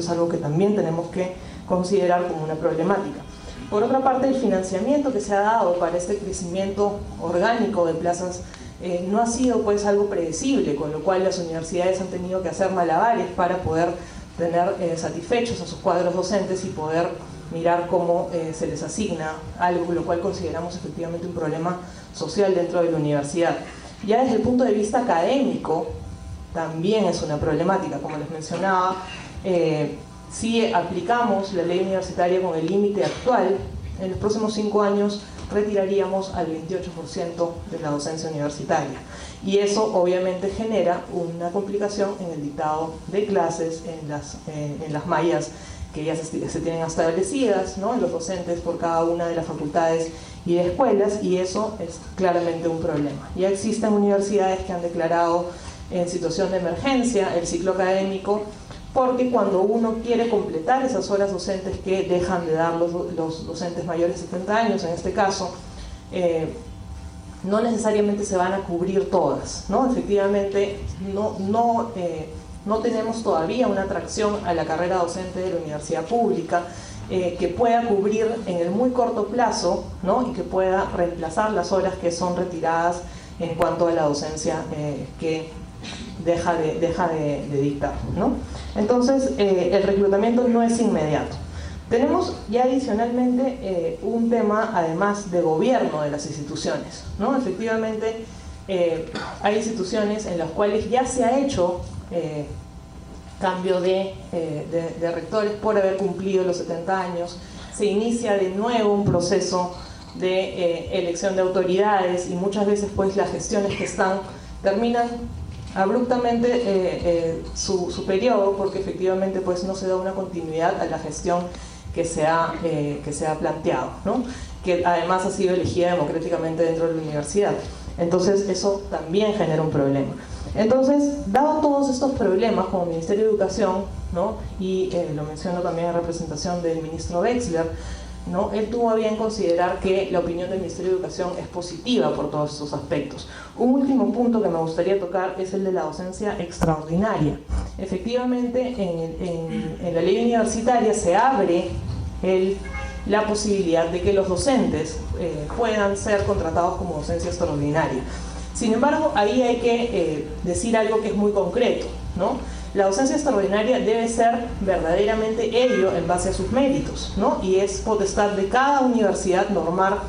es algo que también tenemos que considerar como una problemática. Por otra parte, el financiamiento que se ha dado para este crecimiento orgánico de plazas no ha sido pues algo predecible, con lo cual las universidades han tenido que hacer malabares para poder tener satisfechos a sus cuadros docentes y poder mirar cómo se les asigna algo, lo cual consideramos efectivamente un problema social dentro de la universidad. Ya desde el punto de vista académico, también es una problemática, como les mencionaba. Si aplicamos la ley universitaria con el límite actual, en los próximos 5 años retiraríamos al 28% de la docencia universitaria. Y eso obviamente genera una complicación en el dictado de clases, en las mallas que ya se tienen establecidas, ¿no?, en los docentes por cada una de las facultades y de escuelas, y eso es claramente un problema. Ya existen universidades que han declarado en situación de emergencia el ciclo académico, porque cuando uno quiere completar esas horas docentes que dejan de dar los docentes mayores de 70 años, en este caso, no necesariamente se van a cubrir todas, ¿no? Efectivamente, no tenemos todavía una atracción a la carrera docente de la universidad pública que pueda cubrir en el muy corto plazo, ¿no?, y que pueda reemplazar las horas que son retiradas en cuanto a la docencia que deja de dictar, ¿no? Entonces, el reclutamiento no es inmediato. Tenemos ya adicionalmente un tema, además, de gobierno de las instituciones, ¿no? Efectivamente, hay instituciones en las cuales ya se ha hecho cambio de rectores por haber cumplido los 70 años, se inicia de nuevo un proceso de elección de autoridades, y muchas veces pues las gestiones que están terminan abruptamente su periodo, porque efectivamente pues no se da una continuidad a la gestión que se ha planteado, ¿no?, que además ha sido elegida democráticamente dentro de la universidad. Entonces eso también genera un problema. Entonces, dado todos estos problemas como Ministerio de Educación, ¿no?, y lo menciono también en representación del ministro Wexler, ¿no?, él tuvo a bien considerar que la opinión del Ministerio de Educación es positiva por todos estos aspectos. Un último punto que me gustaría tocar es el de la docencia extraordinaria. Efectivamente, en la ley universitaria se abre la posibilidad de que los docentes puedan ser contratados como docencia extraordinaria. Sin embargo, ahí hay que decir algo que es muy concreto, ¿no? La docencia extraordinaria debe ser verdaderamente ello en base a sus méritos, ¿no? Y es potestad de cada universidad normar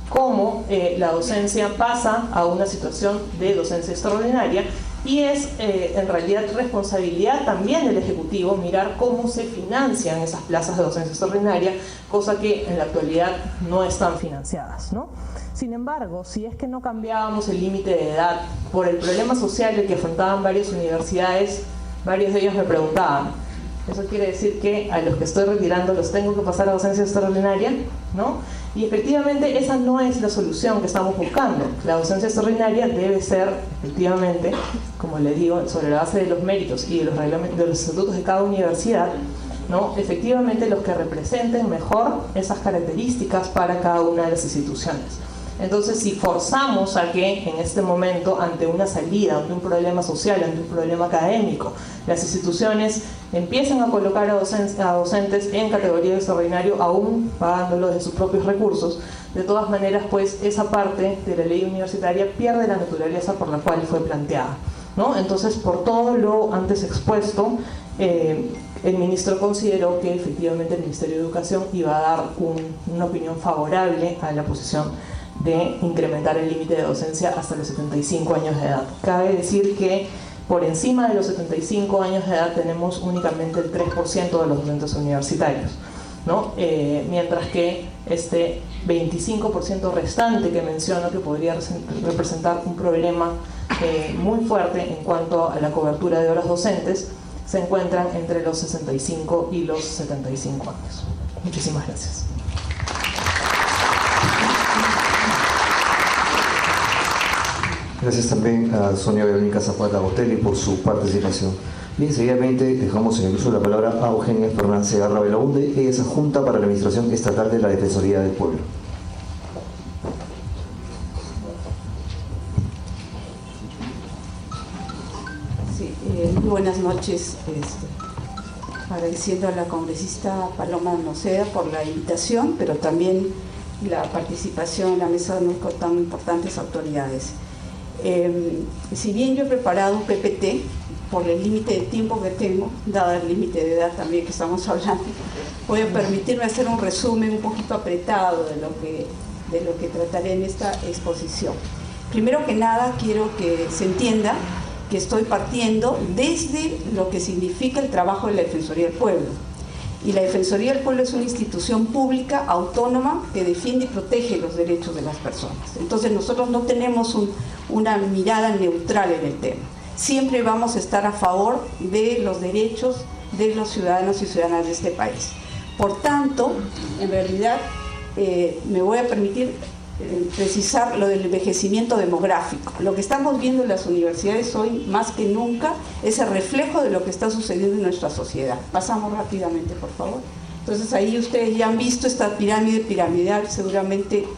cómo la docencia pasa a una situación de docencia extraordinaria, y es en realidad responsabilidad también del Ejecutivo mirar cómo se financian esas plazas de docencia extraordinaria, cosa que en la actualidad no están financiadas, ¿no? Sin embargo, si es que no cambiábamos el límite de edad por el problema social que afrontaban varias universidades, varios de ellos me preguntaban, ¿eso quiere decir que a los que estoy retirando los tengo que pasar a docencia extraordinaria? ¿No? Y efectivamente esa no es la solución que estamos buscando. La docencia extraordinaria debe ser, efectivamente, como le digo, sobre la base de los méritos y de los estatutos de cada universidad, ¿no?, efectivamente los que representen mejor esas características para cada una de las instituciones. Entonces, si forzamos a que en este momento, ante una salida, ante un problema social, ante un problema académico, las instituciones empiezan a colocar a docentes en categoría de extraordinario, aún pagándolo de sus propios recursos, de todas maneras, pues esa parte de la ley universitaria pierde la naturaleza por la cual fue planteada, ¿no? Entonces, por todo lo antes expuesto, el ministro consideró que efectivamente el Ministerio de Educación iba a dar una opinión favorable a la posición de incrementar el límite de docencia hasta los 75 años de edad. Cabe decir que por encima de los 75 años de edad tenemos únicamente el 3% de los docentes universitarios, ¿no? Mientras que este 25% restante que menciono, que podría representar un problema muy fuerte en cuanto a la cobertura de horas docentes, se encuentran entre los 65 y los 75 años. Muchísimas gracias. Gracias también a Sonia Verónica Zapata Botelli por su participación. Bien, seguidamente dejamos en el uso de la palabra a Eugenia Fernández Segarra Belaunde. Ella es adjunta para la Administración Estatal de la Defensoría del Pueblo. Sí, muy buenas noches. agradeciendo a la congresista Paloma Noceda por la invitación, pero también la participación en la mesa de tan importantes autoridades. Si bien yo he preparado un PPT, por el límite de tiempo que tengo, dado el límite de edad también que estamos hablando, voy a permitirme hacer un resumen un poquito apretado de lo que trataré en esta exposición. Primero que nada, quiero que se entienda que estoy partiendo desde lo que significa el trabajo de la Defensoría del Pueblo. Y la Defensoría del Pueblo es una institución pública, autónoma, que defiende y protege los derechos de las personas. Entonces nosotros no tenemos una mirada neutral en el tema. Siempre vamos a estar a favor de los derechos de los ciudadanos y ciudadanas de este país. Por tanto, en realidad, me voy a permitir precisar lo del envejecimiento demográfico. Lo que estamos viendo en las universidades hoy, más que nunca, es el reflejo de lo que está sucediendo en nuestra sociedad. Pasamos rápidamente, por favor. Entonces ahí ustedes ya han visto esta pirámide piramidal, seguramente,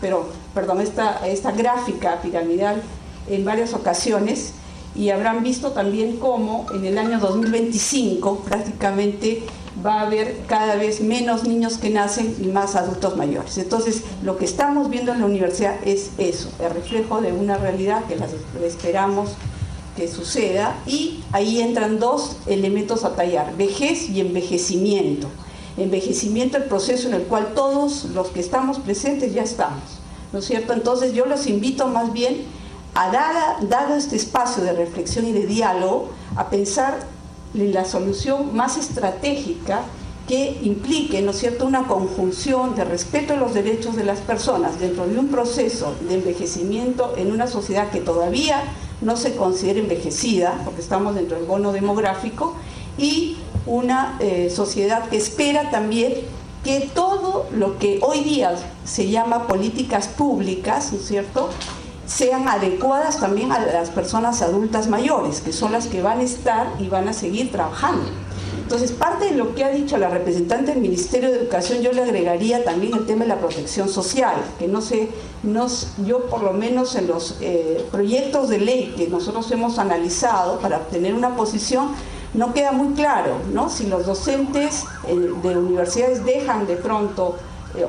esta gráfica piramidal en varias ocasiones, y habrán visto también cómo en el año 2025 prácticamente va a haber cada vez menos niños que nacen y más adultos mayores. Entonces, lo que estamos viendo en la universidad es eso, el reflejo de una realidad que esperamos que suceda, y ahí entran dos elementos a tallar: vejez y envejecimiento. Envejecimiento, el proceso en el cual todos los que estamos presentes ya estamos, ¿no es cierto? Entonces, yo los invito más bien dado este espacio de reflexión y de diálogo, a pensar en la solución más estratégica que implique, ¿no es cierto?, una conjunción de respeto a los derechos de las personas dentro de un proceso de envejecimiento en una sociedad que todavía no se considera envejecida, porque estamos dentro del bono demográfico, y una sociedad que espera también que todo lo que hoy día se llama políticas públicas, ¿no es cierto?, sean adecuadas también a las personas adultas mayores, que son las que van a estar y van a seguir trabajando. Entonces, parte de lo que ha dicho la representante del Ministerio de Educación, yo le agregaría también el tema de la protección social, que yo por lo menos en los proyectos de ley que nosotros hemos analizado para obtener una posición, no queda muy claro, ¿no?, si los docentes de universidades dejan de pronto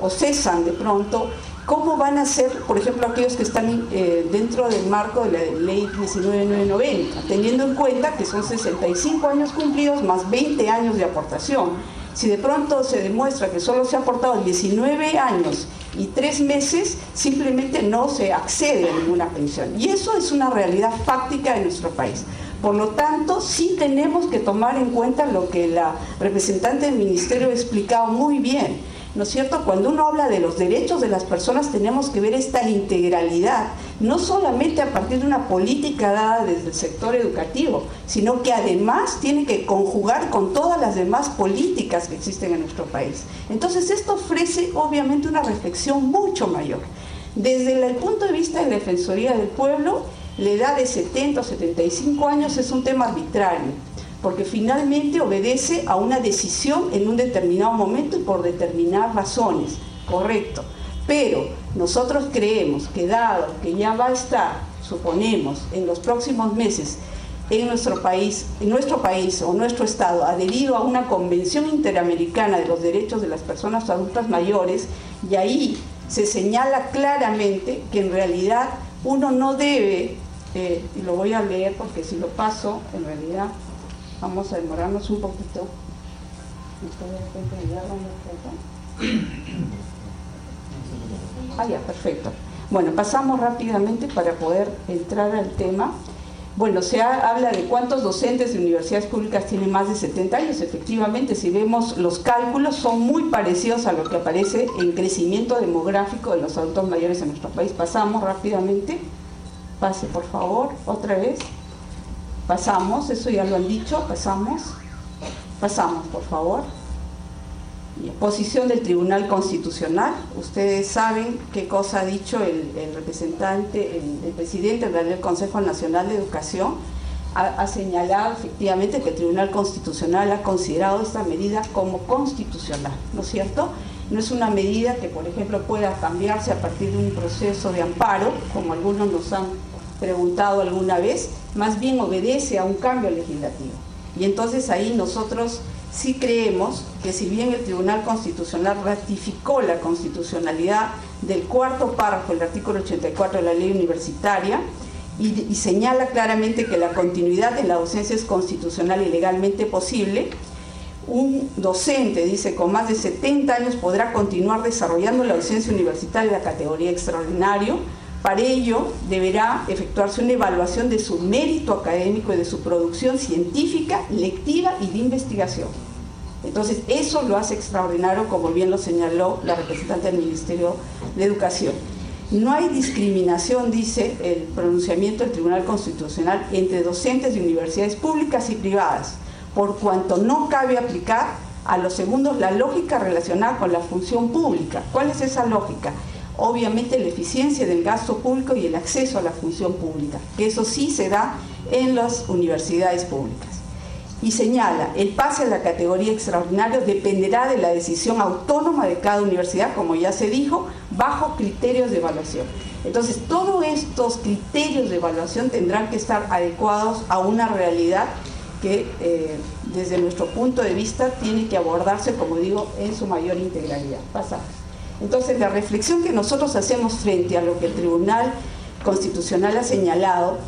o cesan de pronto, ¿cómo van a ser, por ejemplo, aquellos que están dentro del marco de la ley 19.990, teniendo en cuenta que son 65 años cumplidos más 20 años de aportación? Si de pronto se demuestra que solo se ha aportado 19 años y 3 meses, simplemente no se accede a ninguna pensión. Y eso es una realidad fáctica de nuestro país. Por lo tanto, sí tenemos que tomar en cuenta lo que la representante del Ministerio ha explicado muy bien, ¿no es cierto? Cuando uno habla de los derechos de las personas, tenemos que ver esta integralidad, no solamente a partir de una política dada desde el sector educativo, sino que además tiene que conjugar con todas las demás políticas que existen en nuestro país. Entonces, esto ofrece obviamente una reflexión mucho mayor. Desde el punto de vista de la Defensoría del Pueblo, la edad de 70 o 75 años es un tema arbitrario, porque finalmente obedece a una decisión en un determinado momento y por determinadas razones, correcto. Pero nosotros creemos que dado que ya va a estar, suponemos, en los próximos meses en nuestro país o nuestro estado adherido a una convención interamericana de los derechos de las personas adultas mayores, y ahí se señala claramente que en realidad uno no debe, y lo voy a leer porque si lo paso, en realidad vamos a demorarnos un poquito. Ya, perfecto. Bueno, pasamos rápidamente para poder entrar al tema. Bueno, habla de cuántos docentes de universidades públicas tienen más de 70 años. Efectivamente, si vemos los cálculos, son muy parecidos a lo que aparece en crecimiento demográfico de los adultos mayores en nuestro país. Pasamos rápidamente. Pase, por favor, otra vez. Pasamos, eso ya lo han dicho, pasamos, por favor. Posición del Tribunal Constitucional. Ustedes saben qué cosa ha dicho el representante, el presidente del Consejo Nacional de Educación. Ha señalado efectivamente que el Tribunal Constitucional ha considerado esta medida como constitucional, ¿no es cierto? No es una medida que, por ejemplo, pueda cambiarse a partir de un proceso de amparo, como algunos nos han preguntado alguna vez, más bien obedece a un cambio legislativo. Y entonces ahí nosotros sí creemos que si bien el Tribunal Constitucional ratificó la constitucionalidad del cuarto párrafo del artículo 84 de la ley universitaria y señala claramente que la continuidad en la docencia es constitucional y legalmente posible, un docente, dice, con más de 70 años podrá continuar desarrollando la docencia universitaria de la categoría extraordinario. Para ello deberá efectuarse una evaluación de su mérito académico y de su producción científica, lectiva y de investigación. Entonces, eso lo hace extraordinario, como bien lo señaló la representante del Ministerio de Educación. No hay discriminación, dice el pronunciamiento del Tribunal Constitucional, entre docentes de universidades públicas y privadas, por cuanto no cabe aplicar a los segundos la lógica relacionada con la función pública. ¿Cuál es esa lógica? Obviamente la eficiencia del gasto público y el acceso a la función pública, que eso sí se da en las universidades públicas. Y señala, el pase a la categoría extraordinaria dependerá de la decisión autónoma de cada universidad, como ya se dijo, bajo criterios de evaluación. Entonces, todos estos criterios de evaluación tendrán que estar adecuados a una realidad que desde nuestro punto de vista tiene que abordarse, como digo, en su mayor integralidad. Pasamos. Entonces, la reflexión que nosotros hacemos frente a lo que el Tribunal Constitucional ha señalado,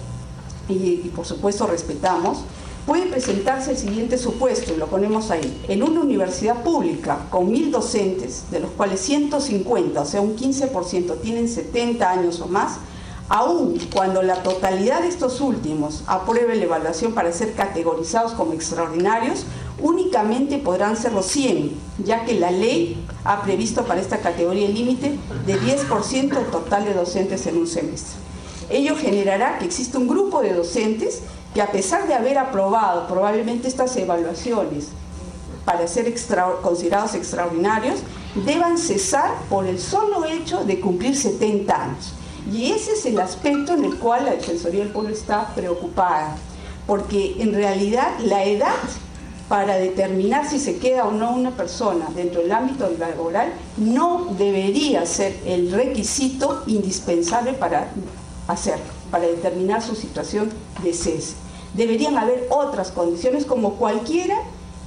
y por supuesto respetamos, puede presentarse el siguiente supuesto, y lo ponemos ahí. En una universidad pública con 1000 docentes, de los cuales 150, o sea un 15%, tienen 70 años o más, aun cuando la totalidad de estos últimos apruebe la evaluación para ser categorizados como extraordinarios, únicamente podrán ser los 100, ya que la ley ha previsto para esta categoría el límite de 10% del total de docentes en un semestre. Ello generará que exista un grupo de docentes que, a pesar de haber aprobado probablemente estas evaluaciones para ser considerados extraordinarios, deban cesar por el solo hecho de cumplir 70 años. Y ese es el aspecto en el cual la Defensoría del Pueblo está preocupada, porque en realidad la edad para determinar si se queda o no una persona dentro del ámbito laboral no debería ser el requisito indispensable para hacerlo, para determinar su situación de cese. Deberían haber otras condiciones, como cualquiera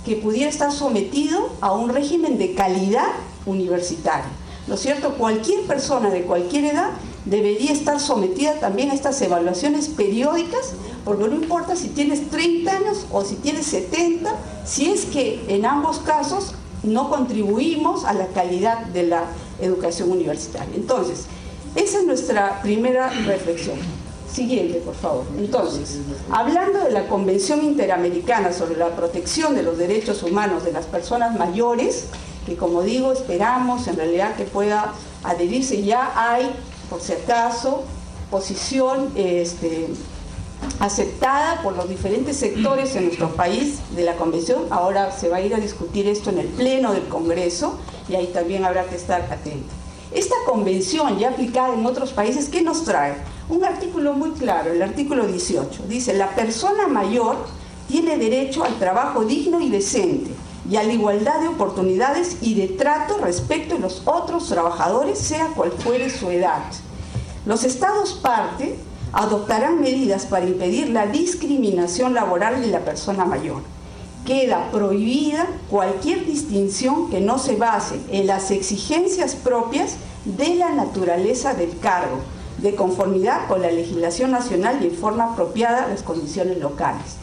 que pudiera estar sometido a un régimen de calidad universitaria. ¿No es cierto? Cualquier persona de cualquier edad debería estar sometida también a estas evaluaciones periódicas, porque no importa si tienes 30 años o si tienes 70, si es que en ambos casos no contribuimos a la calidad de la educación universitaria. Entonces, esa es nuestra primera reflexión. Siguiente, por favor. Entonces, hablando de la Convención Interamericana sobre la protección de los derechos humanos de las personas mayores, que como digo, esperamos en realidad que pueda adherirse, ya hay, por si acaso, posición aceptada por los diferentes sectores en nuestro país de la Convención. Ahora se va a ir a discutir esto en el Pleno del Congreso y ahí también habrá que estar atento. Esta convención, ya aplicada en otros países, ¿qué nos trae? Un artículo muy claro, el artículo 18. Dice, la persona mayor tiene derecho al trabajo digno y decente y a la igualdad de oportunidades y de trato respecto a los otros trabajadores, sea cual fuere su edad. Los Estados parte adoptarán medidas para impedir la discriminación laboral de la persona mayor. Queda prohibida cualquier distinción que no se base en las exigencias propias de la naturaleza del cargo, de conformidad con la legislación nacional y en forma apropiada a las condiciones locales.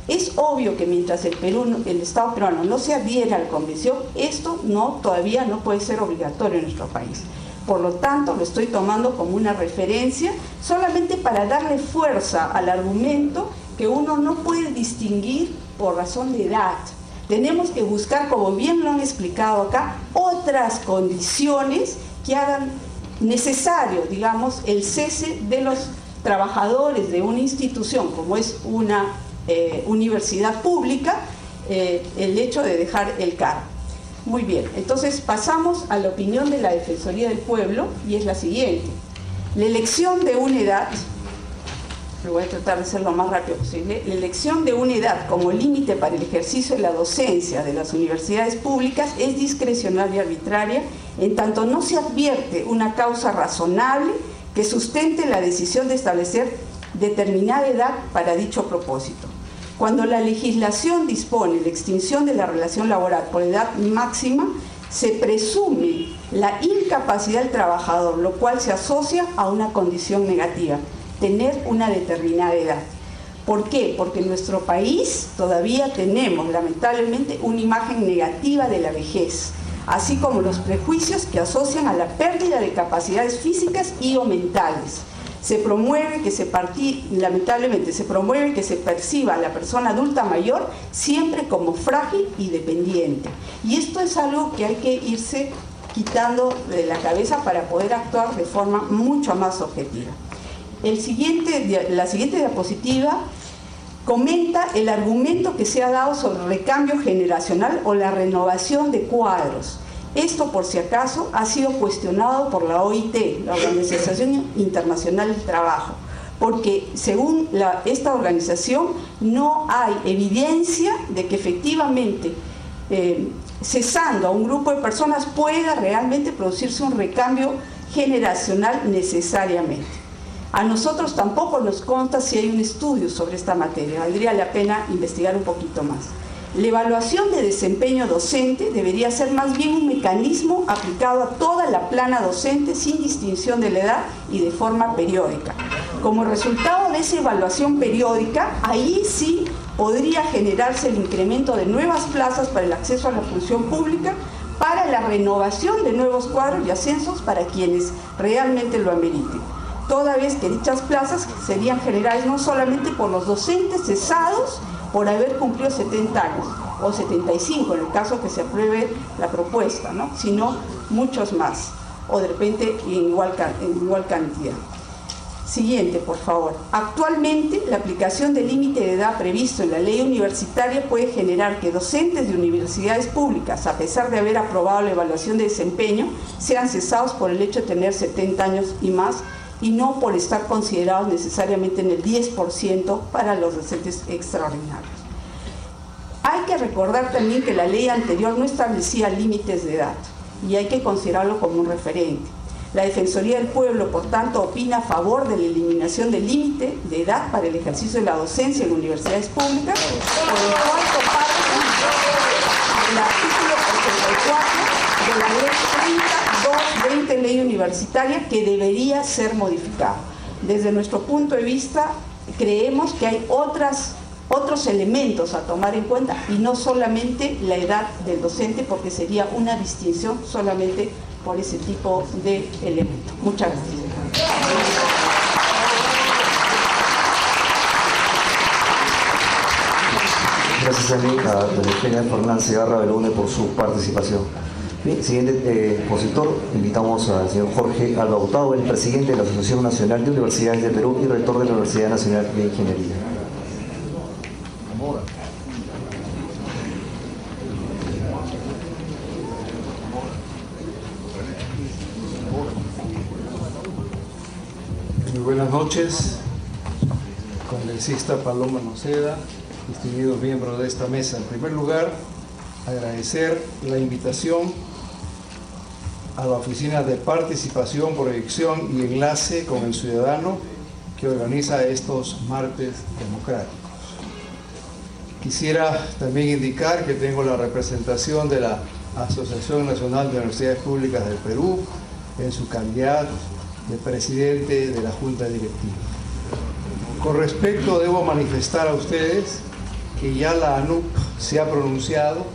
Es obvio que mientras el Estado peruano no se adhiera a la Convención, esto todavía no puede ser obligatorio en nuestro país. Por lo tanto, lo estoy tomando como una referencia solamente para darle fuerza al argumento que uno no puede distinguir por razón de edad. Tenemos que buscar, como bien lo han explicado acá, otras condiciones que hagan necesario, digamos, el cese de los trabajadores de una institución, como es una universidad pública, el hecho de dejar el cargo. Muy bien, entonces pasamos a la opinión de la Defensoría del Pueblo, y es la siguiente. La elección de una edad, lo voy a tratar de hacer lo más rápido posible, la elección de una edad como límite para el ejercicio de la docencia de las universidades públicas es discrecional y arbitraria, en tanto no se advierte una causa razonable que sustente la decisión de establecer determinada edad para dicho propósito. Cuando la legislación dispone la extinción de la relación laboral por edad máxima, se presume la incapacidad del trabajador, lo cual se asocia a una condición negativa, tener una determinada edad. ¿Por qué? Porque en nuestro país todavía tenemos, lamentablemente, una imagen negativa de la vejez, así como los prejuicios que asocian a la pérdida de capacidades físicas y o mentales. Se promueve lamentablemente se promueve que se perciba a la persona adulta mayor siempre como frágil y dependiente. Y esto es algo que hay que irse quitando de la cabeza para poder actuar de forma mucho más objetiva. La siguiente diapositiva comenta el argumento que se ha dado sobre el recambio generacional o la renovación de cuadros. Esto, por si acaso, ha sido cuestionado por la OIT, la Organización Internacional del Trabajo, porque según esta organización no hay evidencia de que efectivamente cesando a un grupo de personas pueda realmente producirse un recambio generacional necesariamente. A nosotros tampoco nos consta si hay un estudio sobre esta materia, valdría la pena investigar un poquito más. La evaluación de desempeño docente debería ser más bien un mecanismo aplicado a toda la plana docente sin distinción de la edad y de forma periódica. Como resultado de esa evaluación periódica, ahí sí podría generarse el incremento de nuevas plazas para el acceso a la función pública, para la renovación de nuevos cuadros y ascensos para quienes realmente lo ameriten, toda vez que dichas plazas serían generadas no solamente por los docentes cesados por haber cumplido 70 años, o 75 en el caso que se apruebe la propuesta, ¿no?, sino muchos más, o de repente en igual cantidad. Siguiente, por favor. Actualmente, la aplicación del límite de edad previsto en la ley universitaria puede generar que docentes de universidades públicas, a pesar de haber aprobado la evaluación de desempeño, sean cesados por el hecho de tener 70 años y más, y no por estar considerados necesariamente en el 10% para los docentes extraordinarios. Hay que recordar también que la ley anterior no establecía límites de edad, y hay que considerarlo como un referente. La Defensoría del Pueblo, por tanto, opina a favor de la eliminación del límite de edad para el ejercicio de la docencia en universidades públicas, por el cual comparte el artículo 84 de la ley 30/2020, ley universitaria, que debería ser modificado. Desde nuestro punto de vista, creemos que hay otros elementos a tomar en cuenta y no solamente la edad del docente, porque sería una distinción solamente por ese tipo de elementos. Muchas gracias. Gracias también a la Eugenia Fernán Segarra Belaunde por su participación. Bien, siguiente expositor, invitamos al señor Jorge Alba Hurtado, el presidente de la Asociación Nacional de Universidades de Perú y rector de la Universidad Nacional de Ingeniería. Muy buenas noches, congresista Paloma Noceda, distinguidos miembros de esta mesa. En primer lugar, agradecer la invitación a la Oficina de Participación, Proyección y Enlace con el Ciudadano que organiza estos martes democráticos. Quisiera también indicar que tengo la representación de la Asociación Nacional de Universidades Públicas del Perú en su calidad de presidente de la Junta Directiva. Con respecto, debo manifestar a ustedes que ya la ANUP se ha pronunciado.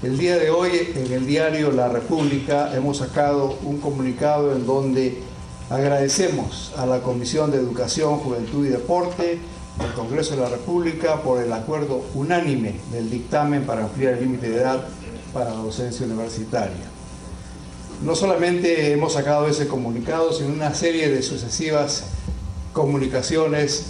El día de hoy, en el diario La República, hemos sacado un comunicado en donde agradecemos a la Comisión de Educación, Juventud y Deporte del Congreso de la República por el acuerdo unánime del dictamen para ampliar el límite de edad para la docencia universitaria. No solamente hemos sacado ese comunicado, sino una serie de sucesivas comunicaciones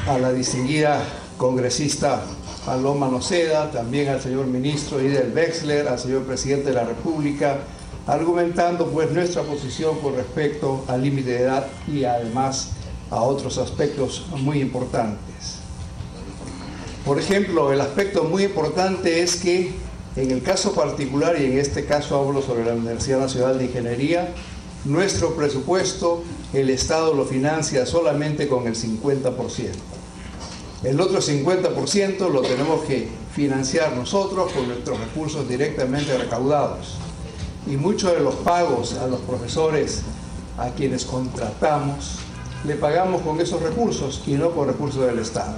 a la distinguida congresista Paloma Noceda, también al señor ministro Idel Wexler, al señor presidente de la República, argumentando pues nuestra posición con respecto al límite de edad y además a otros aspectos muy importantes. Por ejemplo, el aspecto muy importante es que en el caso particular, y en este caso hablo sobre la Universidad Nacional de Ingeniería, nuestro presupuesto, el Estado lo financia solamente con el 50%. El otro 50% lo tenemos que financiar nosotros con nuestros recursos directamente recaudados. Y muchos de los pagos a los profesores a quienes contratamos, le pagamos con esos recursos y no con recursos del Estado.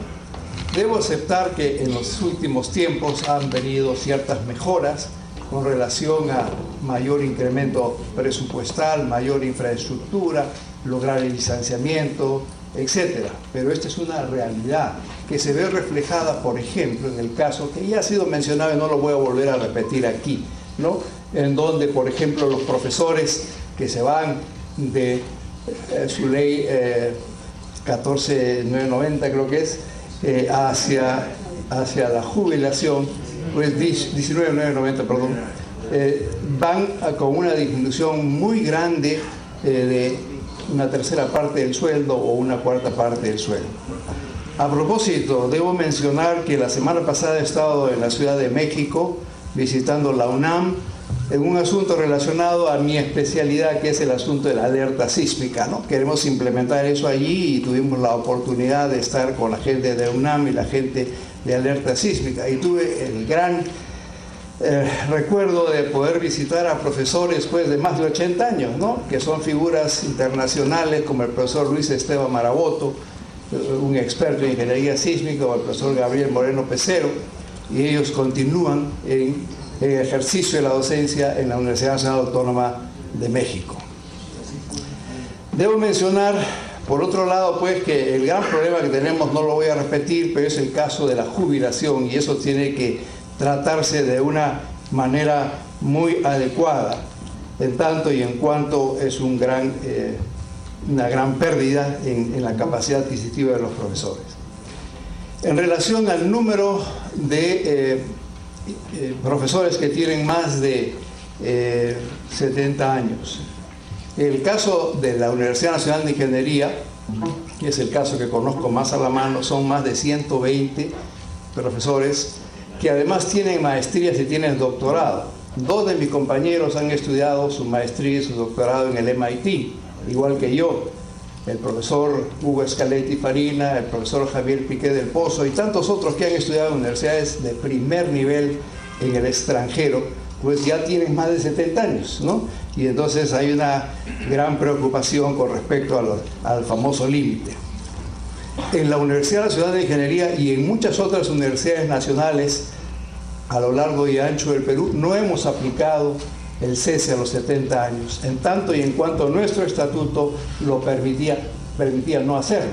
Debo aceptar que en los últimos tiempos han venido ciertas mejoras con relación a mayor incremento presupuestal, mayor infraestructura, lograr el licenciamiento, etc. Pero esta es una realidad que se ve reflejada, por ejemplo, en el caso que ya ha sido mencionado y no lo voy a volver a repetir aquí, ¿no? En donde, por ejemplo, los profesores que se van de su ley 14990, creo que es, hacia la jubilación, pues 19990, perdón, van con una disminución muy grande de una tercera parte del sueldo o una cuarta parte del sueldo. A propósito, debo mencionar que la semana pasada he estado en la Ciudad de México visitando la UNAM en un asunto relacionado a mi especialidad, que es el asunto de la alerta sísmica, ¿no? Queremos implementar eso allí y tuvimos la oportunidad de estar con la gente de UNAM y la gente de alerta sísmica. Y tuve el gran recuerdo de poder visitar a profesores pues, de más de 80 años, ¿no? Que son figuras internacionales como el profesor Luis Esteban Maraboto, un experto en ingeniería sísmica, o el profesor Gabriel Moreno Pecero, y ellos continúan en ejercicio de la docencia en la Universidad Nacional Autónoma de México. Debo mencionar, por otro lado, pues, que el gran problema que tenemos, no lo voy a repetir, pero es el caso de la jubilación, y eso tiene que tratarse de una manera muy adecuada, en tanto y en cuanto es una gran pérdida en la capacidad adquisitiva de los profesores. En relación al número de profesores que tienen más de 70 años, el caso de la Universidad Nacional de Ingeniería, que es el caso que conozco más a la mano, son más de 120 profesores que además tienen maestrías y tienen doctorado. Dos de mis compañeros han estudiado su maestría y su doctorado en el MIT, igual que yo, el profesor Hugo Escaletti Farina, el profesor Javier Piqué del Pozo y tantos otros que han estudiado en universidades de primer nivel en el extranjero, pues ya tienen más de 70 años, ¿no? Y entonces hay una gran preocupación con respecto al famoso límite. En la Universidad Nacional de Ingeniería y en muchas otras universidades nacionales a lo largo y ancho del Perú no hemos aplicado el cese a los 70 años, en tanto y en cuanto nuestro estatuto lo permitía no hacerlo,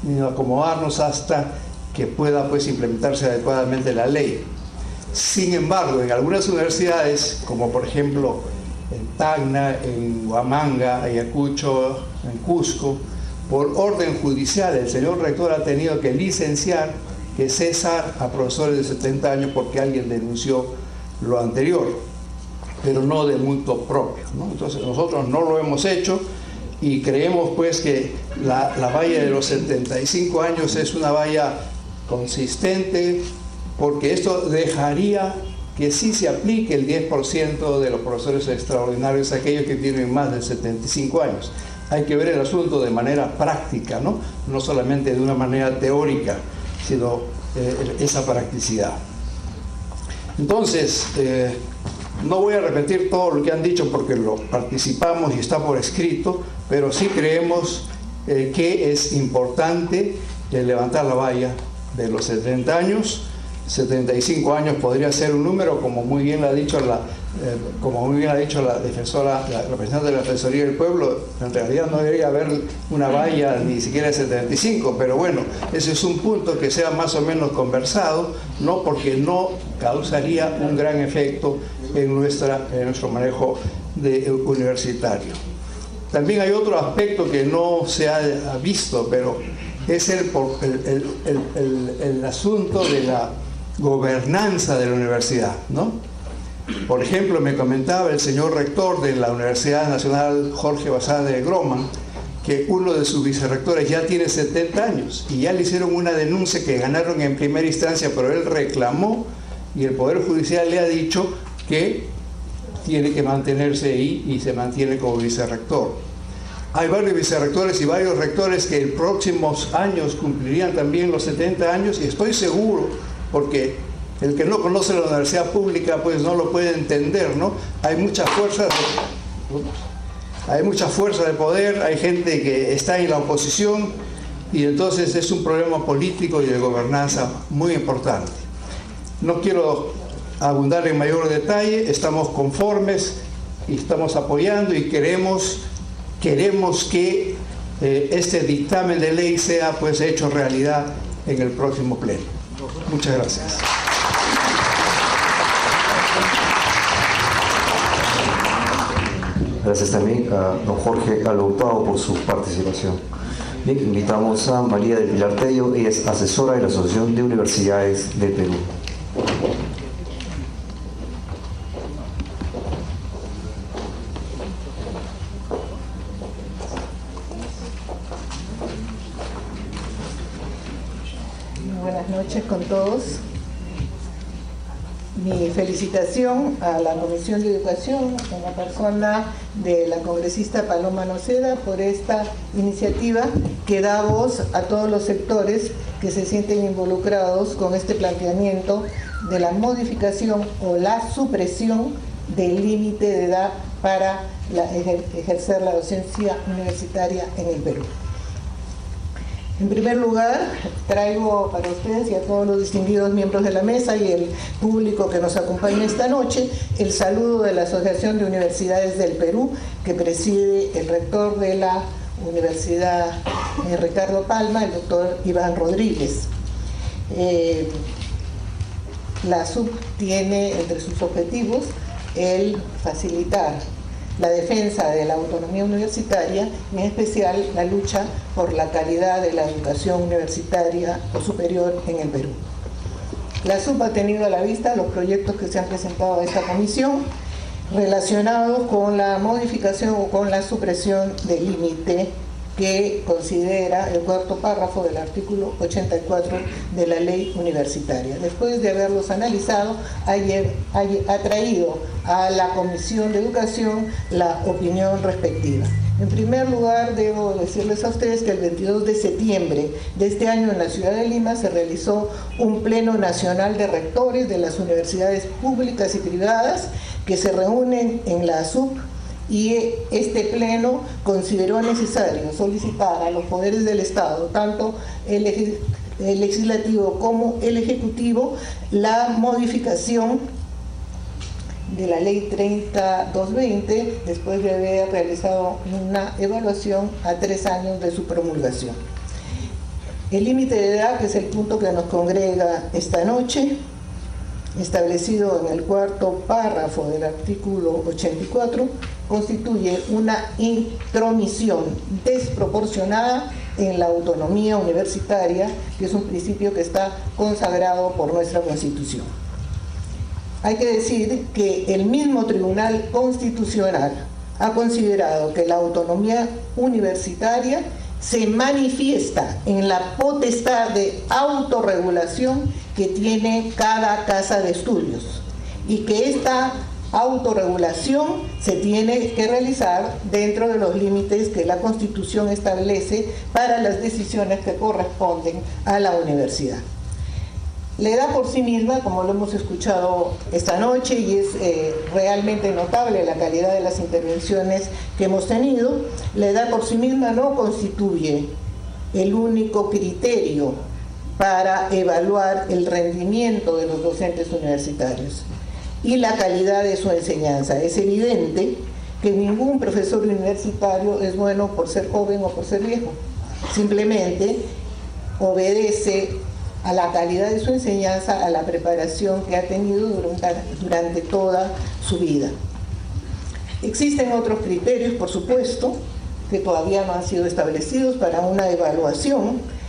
ni acomodarnos hasta que pueda pues implementarse adecuadamente la ley. Sin embargo, en algunas universidades, como por ejemplo en Tacna, en Huamanga, Ayacucho, en Cusco, por orden judicial el señor rector ha tenido que licenciar, que cesar a profesores de 70 años porque alguien denunció lo anterior, pero no de mutuo propio, ¿no? Entonces nosotros no lo hemos hecho y creemos pues que la valla de los 75 años es una valla consistente, porque esto dejaría que sí se aplique el 10% de los profesores extraordinarios, aquellos que tienen más de 75 años. Hay que ver el asunto de manera práctica, ¿no? No solamente de una manera teórica, sino esa practicidad. Entonces, no voy a repetir todo lo que han dicho porque lo participamos y está por escrito, pero sí creemos que es importante levantar la valla de los 70 años. 75 años podría ser un número, como muy bien ha dicho la defensora, la representante de la Defensoría del Pueblo. En realidad no debería haber una valla ni siquiera de 75, pero bueno, ese es un punto que sea más o menos conversado, no, porque no causaría un gran efecto en nuestro manejo universitario. También hay otro aspecto que no se ha visto, pero es el asunto de la gobernanza de la universidad, ¿no? Por ejemplo, me comentaba el señor rector de la Universidad Nacional Jorge Basadre Groman que uno de sus vicerrectores ya tiene 70 años y ya le hicieron una denuncia que ganaron en primera instancia, pero él reclamó y el Poder Judicial le ha dicho que tiene que mantenerse ahí y se mantiene como vicerrector. Hay varios vicerrectores y varios rectores que en próximos años cumplirían también los 70 años, y estoy seguro, porque el que no conoce la universidad pública pues no lo puede entender, ¿no? Hay mucha fuerza de poder, hay gente que está en la oposición, y entonces es un problema político y de gobernanza muy importante. No quiero abundar en mayor detalle, estamos conformes y estamos apoyando y queremos que este dictamen de ley sea pues hecho realidad en el próximo pleno. Muchas gracias. Gracias también a don Jorge Alba Hurtado por su participación. Bien, invitamos a María del Pilar Tello, ella es asesora de la Asociación de Universidades del Perú. Buenas noches con todos. Mi felicitación a la Comisión de Educación, en la persona de la congresista Paloma Noceda, por esta iniciativa que da voz a todos los sectores que se sienten involucrados con este planteamiento de la modificación o la supresión del límite de edad para ejercer la docencia universitaria en el Perú. En primer lugar, traigo para ustedes y a todos los distinguidos miembros de la mesa y el público que nos acompaña esta noche el saludo de la Asociación de Universidades del Perú, que preside el rector de la Universidad Ricardo Palma, el doctor Iván Rodríguez. La SUP tiene entre sus objetivos el facilitar la defensa de la autonomía universitaria y en especial la lucha por la calidad de la educación universitaria o superior en el Perú. La SUP ha tenido a la vista los proyectos que se han presentado a esta comisión relacionados con la modificación o con la supresión del límite que considera el cuarto párrafo del artículo 84 de la ley universitaria. Después de haberlos analizado, ha traído a la Comisión de Educación la opinión respectiva. En primer lugar, debo decirles a ustedes que el 22 de septiembre de este año en la ciudad de Lima se realizó un pleno nacional de rectores de las universidades públicas y privadas que se reúnen en la SUP, y este pleno consideró necesario solicitar a los poderes del Estado, tanto el legislativo como el ejecutivo, la modificación de la ley 30-220 después de haber realizado una evaluación a 3 años de su promulgación. El límite de edad, que es el punto que nos congrega esta noche, establecido en el cuarto párrafo del artículo 84, constituye una intromisión desproporcionada en la autonomía universitaria, que es un principio que está consagrado por nuestra Constitución. Hay que decir que el mismo Tribunal Constitucional ha considerado que la autonomía universitaria se manifiesta en la potestad de autorregulación que tiene cada casa de estudios, y que esta autorregulación se tiene que realizar dentro de los límites que la Constitución establece para las decisiones que corresponden a la universidad. La edad por sí misma, como lo hemos escuchado esta noche, y es realmente notable la calidad de las intervenciones que hemos tenido, la edad por sí misma no constituye el único criterio para evaluar el rendimiento de los docentes universitarios y la calidad de su enseñanza. Es evidente que ningún profesor universitario es bueno por ser joven o por ser viejo. Simplemente obedece a la calidad de su enseñanza, a la preparación que ha tenido durante toda su vida. Existen otros criterios, por supuesto, que todavía no han sido establecidos para una evaluación,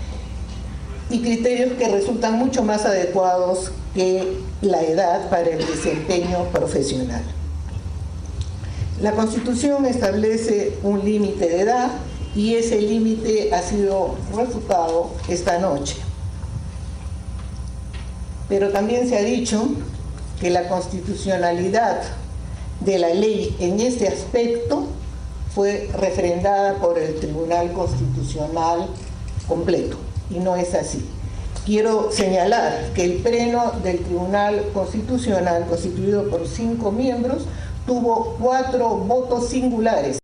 y criterios que resultan mucho más adecuados que la edad para el desempeño profesional. La Constitución establece un límite de edad y ese límite ha sido refutado esta noche. Pero también se ha dicho que la constitucionalidad de la ley en este aspecto fue refrendada por el Tribunal Constitucional completo, y no es así. Quiero señalar que el Pleno del Tribunal Constitucional, constituido por 5 miembros, tuvo 4 votos singulares.